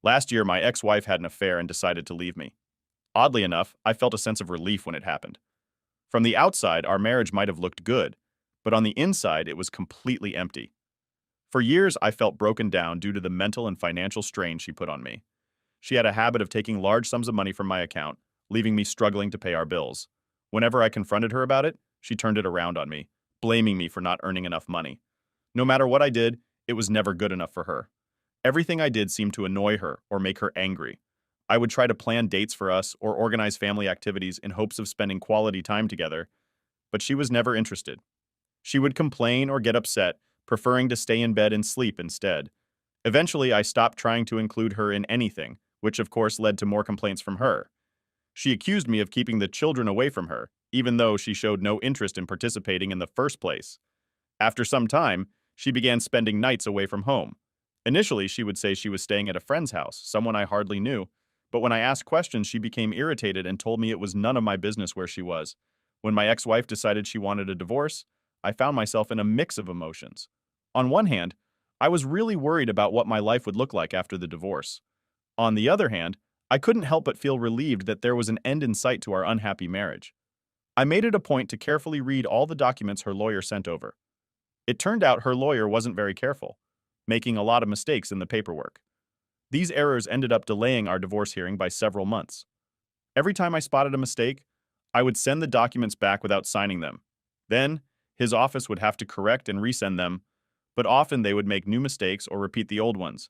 Last year, my ex-wife had an affair and decided to leave me. Oddly enough, I felt a sense of relief when it happened. From the outside, our marriage might have looked good, but on the inside, it was completely empty. For years, I felt broken down due to the mental and financial strain she put on me. She had a habit of taking large sums of money from my account, leaving me struggling to pay our bills. Whenever I confronted her about it, she turned it around on me, blaming me for not earning enough money. No matter what I did, it was never good enough for her. Everything I did seemed to annoy her or make her angry. I would try to plan dates for us or organize family activities in hopes of spending quality time together, but she was never interested. She would complain or get upset, preferring to stay in bed and sleep instead. Eventually, I stopped trying to include her in anything, which of course led to more complaints from her. She accused me of keeping the children away from her, even though she showed no interest in participating in the first place. After some time, she began spending nights away from home. Initially, she would say she was staying at a friend's house, someone I hardly knew, but when I asked questions, she became irritated and told me it was none of my business where she was. When my ex-wife decided she wanted a divorce, I found myself in a mix of emotions. On one hand, I was really worried about what my life would look like after the divorce. On the other hand, I couldn't help but feel relieved that there was an end in sight to our unhappy marriage. I made it a point to carefully read all the documents her lawyer sent over. It turned out her lawyer wasn't very careful, making a lot of mistakes in the paperwork. These errors ended up delaying our divorce hearing by several months. Every time I spotted a mistake, I would send the documents back without signing them. Then, his office would have to correct and resend them, but often they would make new mistakes or repeat the old ones.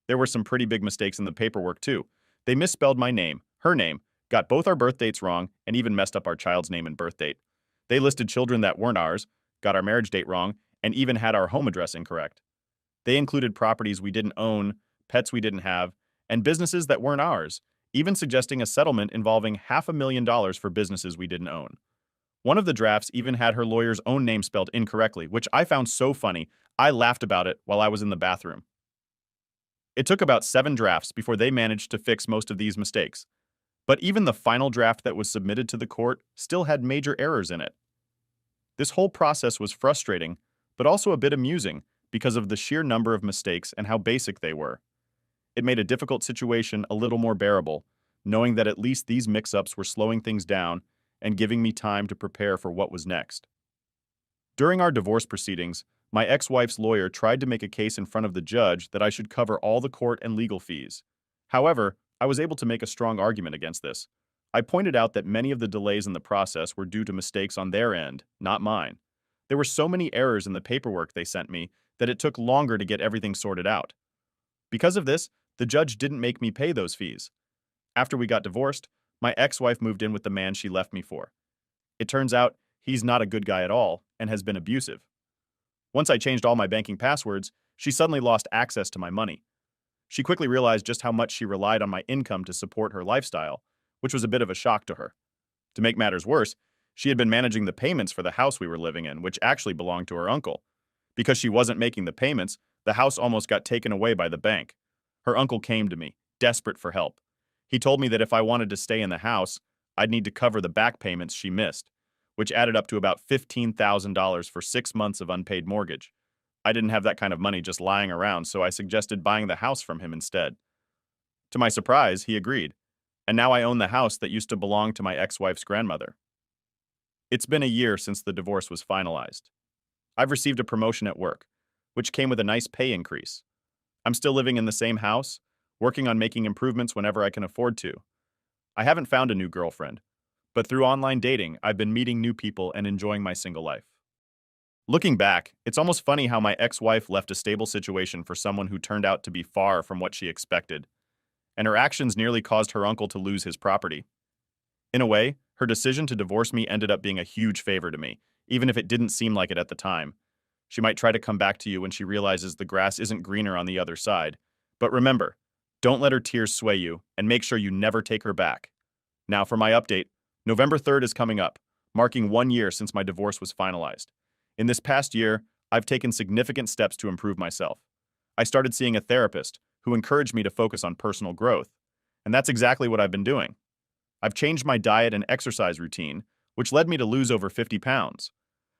There were some pretty big mistakes in the paperwork, too. They misspelled my name, her name, got both our birth dates wrong, and even messed up our child's name and birth date. They listed children that weren't ours, got our marriage date wrong, and even had our home address incorrect. They included properties we didn't own, pets we didn't have, and businesses that weren't ours, even suggesting a settlement involving $500,000 for businesses we didn't own. One of the drafts even had her lawyer's own name spelled incorrectly, which I found so funny, I laughed about it while I was in the bathroom. It took about 7 drafts before they managed to fix most of these mistakes. But even the final draft that was submitted to the court still had major errors in it. This whole process was frustrating, but also a bit amusing because of the sheer number of mistakes and how basic they were. It made a difficult situation a little more bearable, knowing that at least these mix-ups were slowing things down and giving me time to prepare for what was next. During our divorce proceedings, my ex-wife's lawyer tried to make a case in front of the judge that I should cover all the court and legal fees. However, I was able to make a strong argument against this. I pointed out that many of the delays in the process were due to mistakes on their end, not mine. There were so many errors in the paperwork they sent me that it took longer to get everything sorted out. Because of this, the judge didn't make me pay those fees. After we got divorced, my ex-wife moved in with the man she left me for. It turns out he's not a good guy at all and has been abusive. Once I changed all my banking passwords, she suddenly lost access to my money. She quickly realized just how much she relied on my income to support her lifestyle, which was a bit of a shock to her. To make matters worse, she had been managing the payments for the house we were living in, which actually belonged to her uncle. Because she wasn't making the payments, the house almost got taken away by the bank. Her uncle came to me, desperate for help. He told me that if I wanted to stay in the house, I'd need to cover the back payments she missed, which added up to about $15,000 for 6 months of unpaid mortgage. I didn't have that kind of money just lying around, so I suggested buying the house from him instead. To my surprise, he agreed, and now I own the house that used to belong to my ex-wife's grandmother. It's been a year since the divorce was finalized. I've received a promotion at work, which came with a nice pay increase. I'm still living in the same house, working on making improvements whenever I can afford to. I haven't found a new girlfriend, but through online dating, I've been meeting new people and enjoying my single life. Looking back, it's almost funny how my ex-wife left a stable situation for someone who turned out to be far from what she expected, and her actions nearly caused her uncle to lose his property. In a way, her decision to divorce me ended up being a huge favor to me, even if it didn't seem like it at the time. She might try to come back to you when she realizes the grass isn't greener on the other side. But remember, don't let her tears sway you, and make sure you never take her back. Now for my update, November 3rd is coming up, marking 1 year since my divorce was finalized. In this past year, I've taken significant steps to improve myself. I started seeing a therapist who encouraged me to focus on personal growth, and that's exactly what I've been doing. I've changed my diet and exercise routine, which led me to lose over 50 pounds.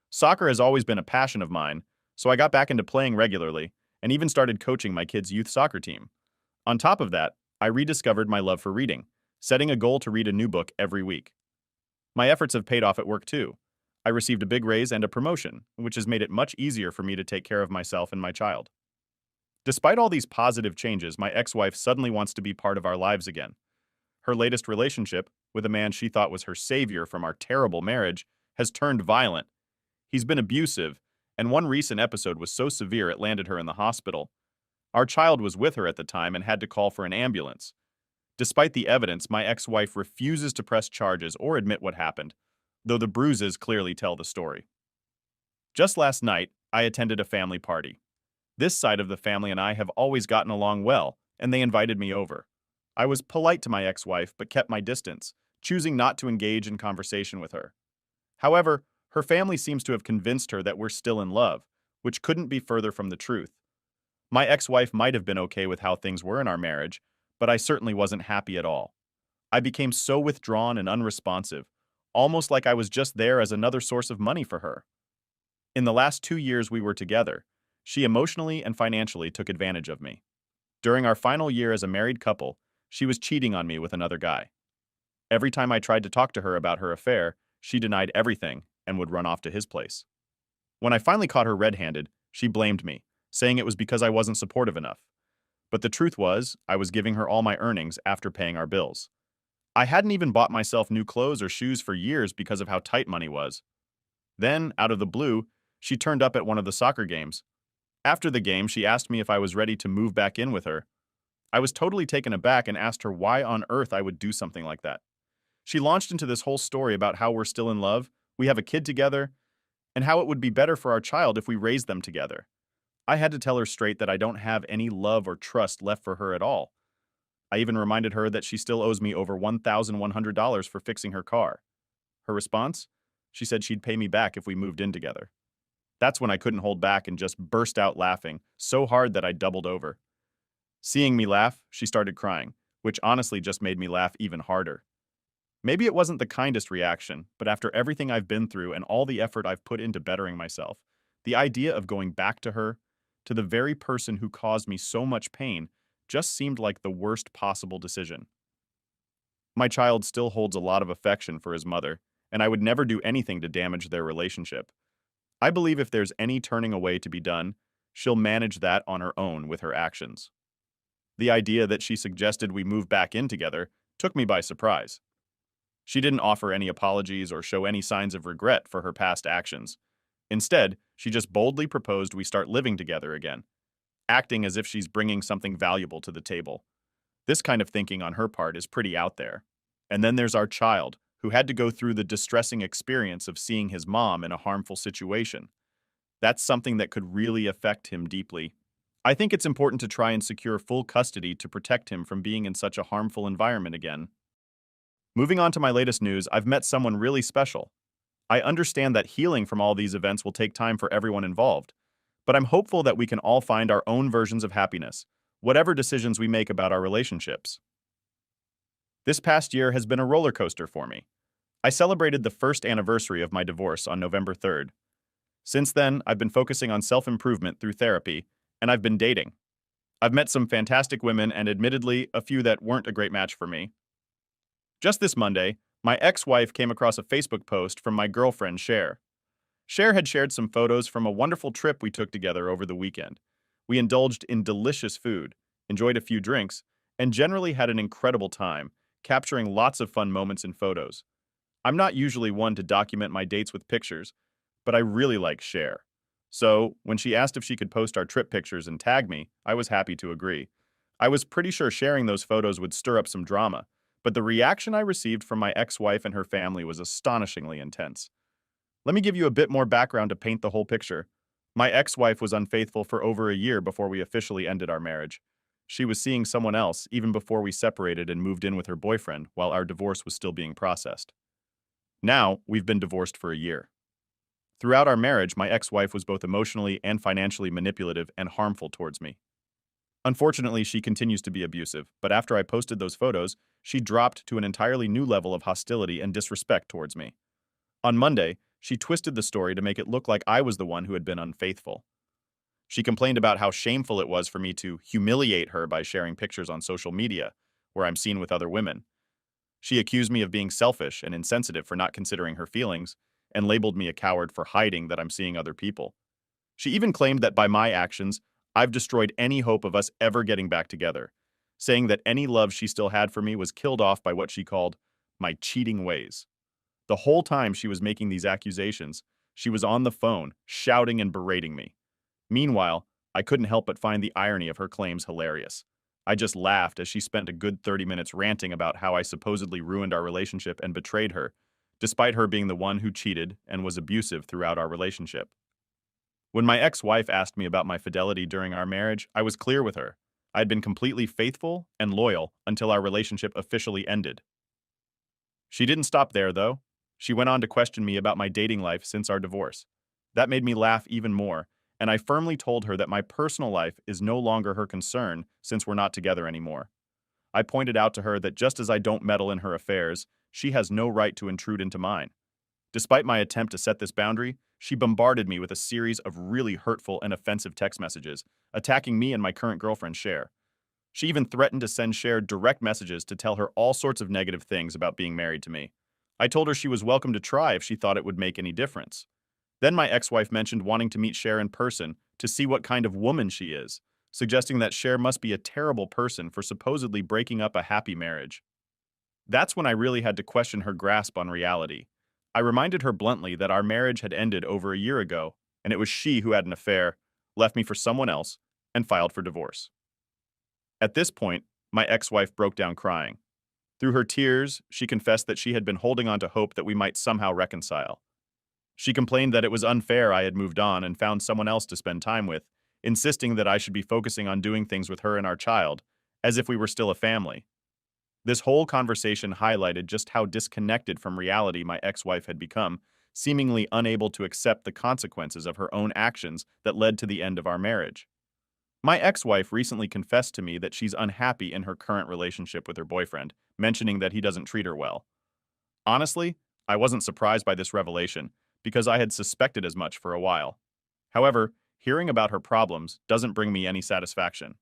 Soccer has always been a passion of mine, so I got back into playing regularly and even started coaching my kids' youth soccer team. On top of that, I rediscovered my love for reading, setting a goal to read a new book every week. My efforts have paid off at work too. I received a big raise and a promotion, which has made it much easier for me to take care of myself and my child. Despite all these positive changes, my ex-wife suddenly wants to be part of our lives again. Her latest relationship, with a man she thought was her savior from our terrible marriage, has turned violent. He's been abusive, and one recent episode was so severe it landed her in the hospital. Our child was with her at the time and had to call for an ambulance. Despite the evidence, my ex-wife refuses to press charges or admit what happened, though the bruises clearly tell the story. Just last night, I attended a family party. This side of the family and I have always gotten along well, and they invited me over. I was polite to my ex-wife but kept my distance, choosing not to engage in conversation with her. However, her family seems to have convinced her that we're still in love, which couldn't be further from the truth. My ex-wife might have been okay with how things were in our marriage, but I certainly wasn't happy at all. I became so withdrawn and unresponsive, almost like I was just there as another source of money for her. In the last 2 years we were together, she emotionally and financially took advantage of me. During our final year as a married couple, she was cheating on me with another guy. Every time I tried to talk to her about her affair, she denied everything and would run off to his place. When I finally caught her red-handed, she blamed me, saying it was because I wasn't supportive enough. But the truth was, I was giving her all my earnings after paying our bills. I hadn't even bought myself new clothes or shoes for years because of how tight money was. Then, out of the blue, she turned up at one of the soccer games. After the game, she asked me if I was ready to move back in with her. I was totally taken aback and asked her why on earth I would do something like that. She launched into this whole story about how we're still in love, we have a kid together, and how it would be better for our child if we raised them together. I had to tell her straight that I don't have any love or trust left for her at all. I even reminded her that she still owes me over $1,100 for fixing her car. Her response? She said she'd pay me back if we moved in together. That's when I couldn't hold back and just burst out laughing, so hard that I doubled over. Seeing me laugh, she started crying, which honestly just made me laugh even harder. Maybe it wasn't the kindest reaction, but after everything I've been through and all the effort I've put into bettering myself, the idea of going back to her, to the very person who caused me so much pain, just seemed like the worst possible decision. My child still holds a lot of affection for his mother, and I would never do anything to damage their relationship. I believe if there's any turning away to be done, she'll manage that on her own with her actions. The idea that she suggested we move back in together took me by surprise. She didn't offer any apologies or show any signs of regret for her past actions. Instead, she just boldly proposed we start living together again, acting as if she's bringing something valuable to the table. This kind of thinking on her part is pretty out there. And then there's our child, who had to go through the distressing experience of seeing his mom in a harmful situation. That's something that could really affect him deeply. I think it's important to try and secure full custody to protect him from being in such a harmful environment again. Moving on to my latest news, I've met someone really special. I understand that healing from all these events will take time for everyone involved, but I'm hopeful that we can all find our own versions of happiness, whatever decisions we make about our relationships. This past year has been a roller coaster for me. I celebrated the first anniversary of my divorce on November 3rd. Since then, I've been focusing on self-improvement through therapy, and I've been dating. I've met some fantastic women and admittedly, a few that weren't a great match for me. Just this Monday, my ex-wife came across a Facebook post from my girlfriend, Cher. Cher had shared some photos from a wonderful trip we took together over the weekend. We indulged in delicious food, enjoyed a few drinks, and generally had an incredible time, capturing lots of fun moments in photos. I'm not usually one to document my dates with pictures, but I really like Cher. So, when she asked if she could post our trip pictures and tag me, I was happy to agree. I was pretty sure sharing those photos would stir up some drama, but the reaction I received from my ex-wife and her family was astonishingly intense. Let me give you a bit more background to paint the whole picture. My ex-wife was unfaithful for over a year before we officially ended our marriage. She was seeing someone else even before we separated and moved in with her boyfriend while our divorce was still being processed. Now, we've been divorced for a year. Throughout our marriage, my ex-wife was both emotionally and financially manipulative and harmful towards me. Unfortunately, she continues to be abusive, but after I posted those photos, she dropped to an entirely new level of hostility and disrespect towards me. On Monday, she twisted the story to make it look like I was the one who had been unfaithful. She complained about how shameful it was for me to humiliate her by sharing pictures on social media, where I'm seen with other women. She accused me of being selfish and insensitive for not considering her feelings, and labeled me a coward for hiding that I'm seeing other people. She even claimed that by my actions, I've destroyed any hope of us ever getting back together, saying that any love she still had for me was killed off by what she called my cheating ways. The whole time she was making these accusations, she was on the phone, shouting and berating me. Meanwhile, I couldn't help but find the irony of her claims hilarious. I just laughed as she spent a good 30 minutes ranting about how I supposedly ruined our relationship and betrayed her, despite her being the one who cheated and was abusive throughout our relationship. When my ex-wife asked me about my fidelity during our marriage, I was clear with her. I had been completely faithful and loyal until our relationship officially ended. She didn't stop there, though. She went on to question me about my dating life since our divorce. That made me laugh even more, and I firmly told her that my personal life is no longer her concern since we're not together anymore. I pointed out to her that just as I don't meddle in her affairs, she has no right to intrude into mine. Despite my attempt to set this boundary, she bombarded me with a series of really hurtful and offensive text messages, attacking me and my current girlfriend, Cher. She even threatened to send Cher direct messages to tell her all sorts of negative things about being married to me. I told her she was welcome to try if she thought it would make any difference. Then my ex-wife mentioned wanting to meet Cher in person to see what kind of woman she is, suggesting that Cher must be a terrible person for supposedly breaking up a happy marriage. That's when I really had to question her grasp on reality. I reminded her bluntly that our marriage had ended over a year ago, and it was she who had an affair, left me for someone else, and filed for divorce. At this point, my ex-wife broke down crying. Through her tears, she confessed that she had been holding on to hope that we might somehow reconcile. She complained that it was unfair I had moved on and found someone else to spend time with, insisting that I should be focusing on doing things with her and our child, as if we were still a family. This whole conversation highlighted just how disconnected from reality my ex-wife had become, seemingly unable to accept the consequences of her own actions that led to the end of our marriage. My ex-wife recently confessed to me that she's unhappy in her current relationship with her boyfriend, mentioning that he doesn't treat her well. Honestly, I wasn't surprised by this revelation, because I had suspected as much for a while. However, hearing about her problems doesn't bring me any satisfaction.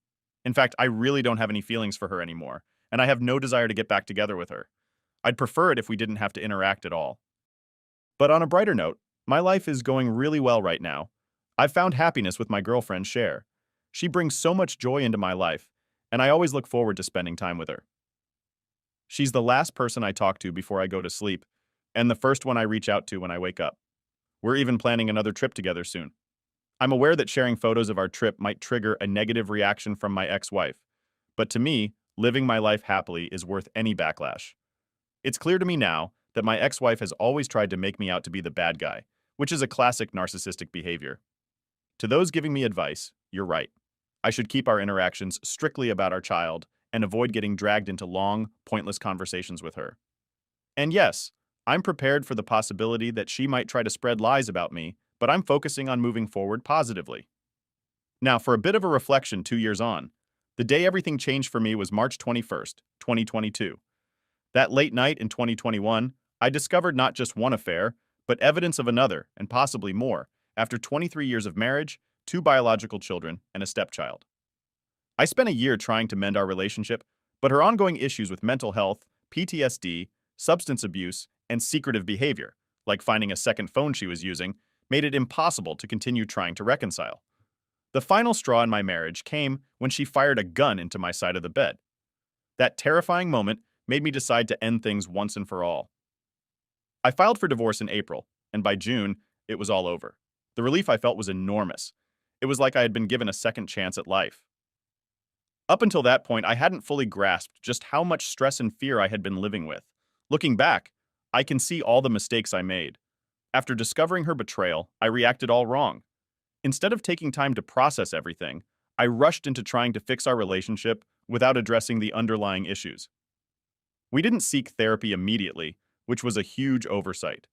In fact, I really don't have any feelings for her anymore, and I have no desire to get back together with her. I'd prefer it if we didn't have to interact at all. But on a brighter note, my life is going really well right now. I've found happiness with my girlfriend, Cher. She brings so much joy into my life, and I always look forward to spending time with her. She's the last person I talk to before I go to sleep, and the first one I reach out to when I wake up. We're even planning another trip together soon. I'm aware that sharing photos of our trip might trigger a negative reaction from my ex-wife, but to me, living my life happily is worth any backlash. It's clear to me now that my ex-wife has always tried to make me out to be the bad guy, which is a classic narcissistic behavior. To those giving me advice, you're right. I should keep our interactions strictly about our child and avoid getting dragged into long, pointless conversations with her. And yes, I'm prepared for the possibility that she might try to spread lies about me, but I'm focusing on moving forward positively. Now, for a bit of a reflection 2 years on, the day everything changed for me was March 21st, 2022. That late night in 2021, I discovered not just one affair, but evidence of another, and possibly more, after 23 years of marriage, 2 biological children, and a stepchild. I spent a year trying to mend our relationship, but her ongoing issues with mental health, PTSD, substance abuse, and secretive behavior, like finding a second phone she was using, made it impossible to continue trying to reconcile. The final straw in my marriage came when she fired a gun into my side of the bed. That terrifying moment made me decide to end things once and for all. I filed for divorce in April, and by June, it was all over. The relief I felt was enormous. It was like I had been given a second chance at life. Up until that point, I hadn't fully grasped just how much stress and fear I had been living with. Looking back, I can see all the mistakes I made. After discovering her betrayal, I reacted all wrong. Instead of taking time to process everything, I rushed into trying to fix our relationship without addressing the underlying issues. We didn't seek therapy immediately, which was a huge oversight.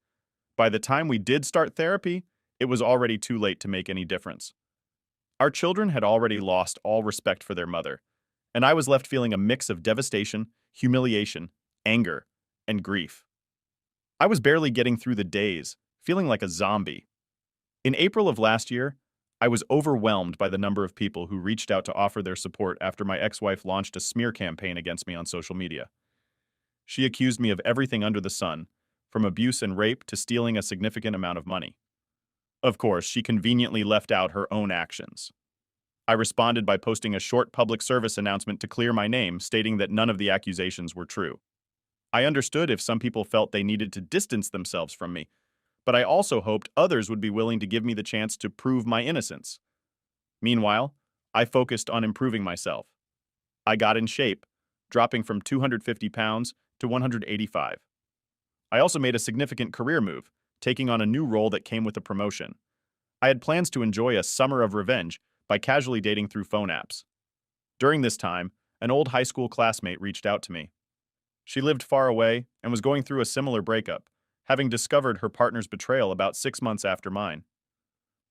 By the time we did start therapy, it was already too late to make any difference. Our children had already lost all respect for their mother, and I was left feeling a mix of devastation, humiliation, anger, and grief. I was barely getting through the days, feeling like a zombie. In April of last year, I was overwhelmed by the number of people who reached out to offer their support after my ex-wife launched a smear campaign against me on social media. She accused me of everything under the sun, from abuse and rape to stealing a significant amount of money. Of course, she conveniently left out her own actions. I responded by posting a short public service announcement to clear my name, stating that none of the accusations were true. I understood if some people felt they needed to distance themselves from me, but I also hoped others would be willing to give me the chance to prove my innocence. Meanwhile, I focused on improving myself. I got in shape, dropping from 250 pounds to 185. I also made a significant career move, taking on a new role that came with a promotion. I had plans to enjoy a summer of revenge by casually dating through phone apps. During this time, an old high school classmate reached out to me. She lived far away and was going through a similar breakup, having discovered her partner's betrayal about 6 months after mine.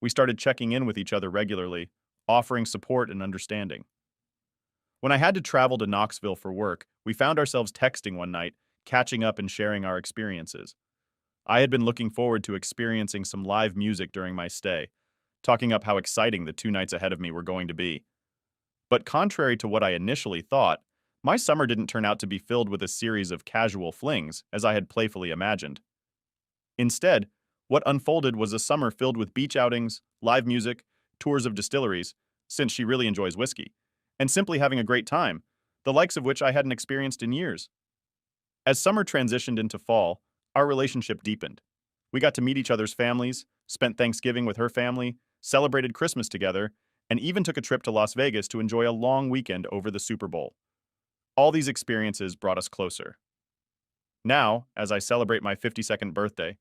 We started checking in with each other regularly, offering support and understanding. When I had to travel to Knoxville for work, we found ourselves texting one night, catching up and sharing our experiences. I had been looking forward to experiencing some live music during my stay, talking up how exciting the 2 nights ahead of me were going to be. But contrary to what I initially thought, my summer didn't turn out to be filled with a series of casual flings, as I had playfully imagined. Instead, what unfolded was a summer filled with beach outings, live music, tours of distilleries, since she really enjoys whiskey, and simply having a great time, the likes of which I hadn't experienced in years. As summer transitioned into fall, our relationship deepened. We got to meet each other's families, spent Thanksgiving with her family, celebrated Christmas together, and even took a trip to Las Vegas to enjoy a long weekend over the Super Bowl. All these experiences brought us closer. Now, as I celebrate my 52nd birthday,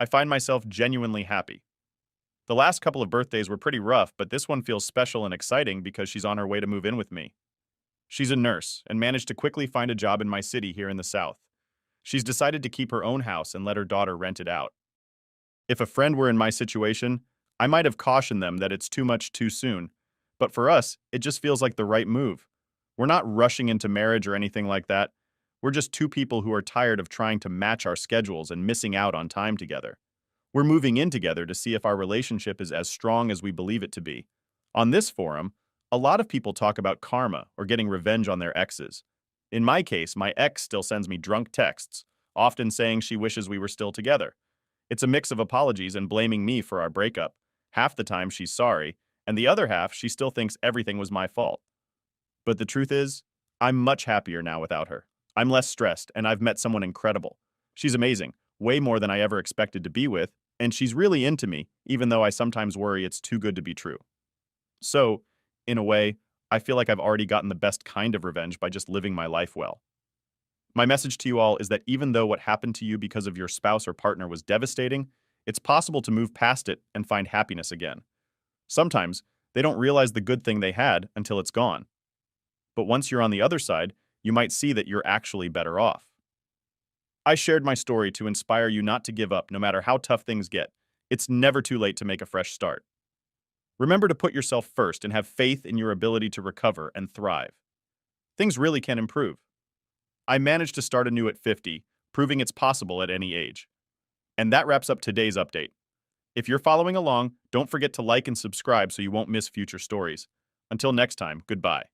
I find myself genuinely happy. The last couple of birthdays were pretty rough, but this one feels special and exciting because she's on her way to move in with me. She's a nurse and managed to quickly find a job in my city here in the South. She's decided to keep her own house and let her daughter rent it out. If a friend were in my situation, I might have cautioned them that it's too much too soon, but for us, it just feels like the right move. We're not rushing into marriage or anything like that. We're just two people who are tired of trying to match our schedules and missing out on time together. We're moving in together to see if our relationship is as strong as we believe it to be. On this forum, a lot of people talk about karma or getting revenge on their exes. In my case, my ex still sends me drunk texts, often saying she wishes we were still together. It's a mix of apologies and blaming me for our breakup. Half the time she's sorry, and the other half she still thinks everything was my fault. But the truth is, I'm much happier now without her. I'm less stressed, and I've met someone incredible. She's amazing, way more than I ever expected to be with, and she's really into me, even though I sometimes worry it's too good to be true. So, in a way, I feel like I've already gotten the best kind of revenge by just living my life well. My message to you all is that even though what happened to you because of your spouse or partner was devastating, it's possible to move past it and find happiness again. Sometimes, they don't realize the good thing they had until it's gone. But once you're on the other side, you might see that you're actually better off. I shared my story to inspire you not to give up no matter how tough things get. It's never too late to make a fresh start. Remember to put yourself first and have faith in your ability to recover and thrive. Things really can improve. I managed to start anew at 50, proving it's possible at any age. And that wraps up today's update. If you're following along, don't forget to like and subscribe so you won't miss future stories. Until next time, goodbye.